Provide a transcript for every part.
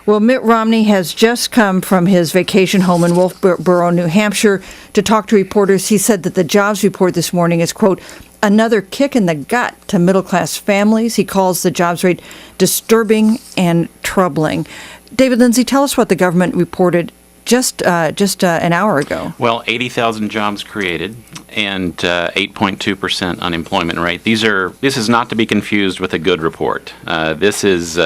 Well, Mitt Romney has just come from his vacation home in Wolfboro, New Hampshire, to talk to reporters. He said that the jobs report this morning is, quote, another kick in the gut to middle-class families. He calls the jobs rate disturbing and troubling. David Lindsey, tell us what the government reported just an hour ago. Well, 80,000 jobs created and 8.2% unemployment rate. This is not to be confused with a good report. This is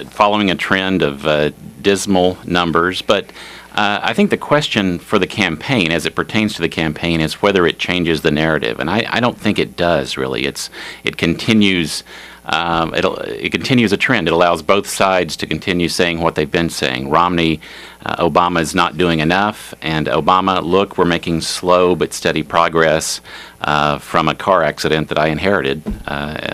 following a trend of dismal numbers, but I think the question for the campaign, as it pertains to the campaign, is whether it changes the narrative, and I don't think it does. Really, it continues. It continues a trend. It allows both sides to continue saying what they've been saying. Romney, Obama is not doing enough, and Obama, look, we're making slow but steady progress from a car accident that I inherited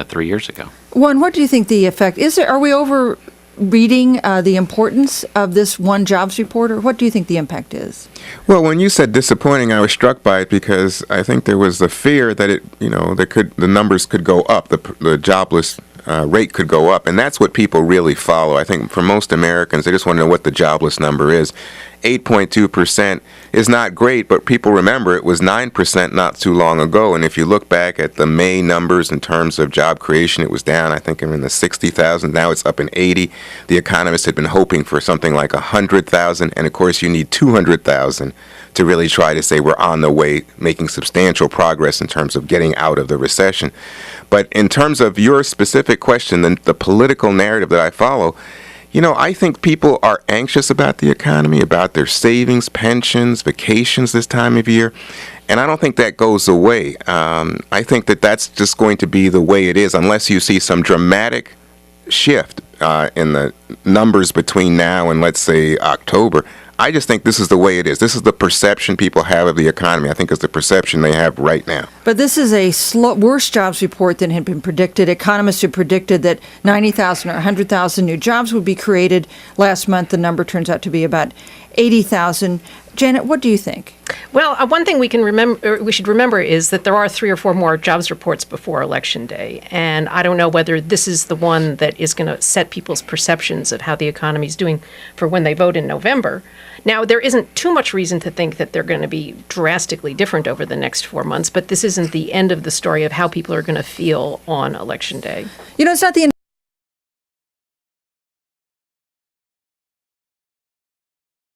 3 years ago. Juan, what do you think the effect is? Are we overreading the importance of this one jobs report, or what do you think the impact is? Well, when you said disappointing, I was struck by it because I think there was the fear that the numbers could go up, the jobless rate could go up, and that's what people really follow. I think for most Americans, they just want to know what the jobless number is. 8.2% is not great, but people remember it was 9% not too long ago. And if you look back at the May numbers in terms of job creation, it was down, I think, in the 60,000. Now it's up in 80. The economists had been hoping for something like 100,000. And, of course, you need 200,000 to really try to say we're on the way, making substantial progress in terms of getting out of the recession. But in terms of your specific question, the political narrative that I follow, I think people are anxious about the economy, about their savings, pensions, vacations this time of year, and I don't think that goes away. I think that that's just going to be the way it is unless you see some dramatic shift in the numbers between now and, let's say, October. I just think this is the way it is. This is the perception people have of the economy. I think it's the perception they have right now. But this is a worse jobs report than had been predicted. Economists had predicted that 90,000 or 100,000 new jobs would be created. Last month, the number turns out to be about 80,000. Janet, what do you think? Well, one thing we should remember is that there are 3 or 4 more jobs reports before Election Day, and I don't know whether this is the one that is going to set people's perceptions of how the economy is doing for when they vote in November. Now, there isn't too much reason to think that they're going to be drastically different over the next 4 months, but this isn't the end of the story of how people are going to feel on Election Day. It's not the end.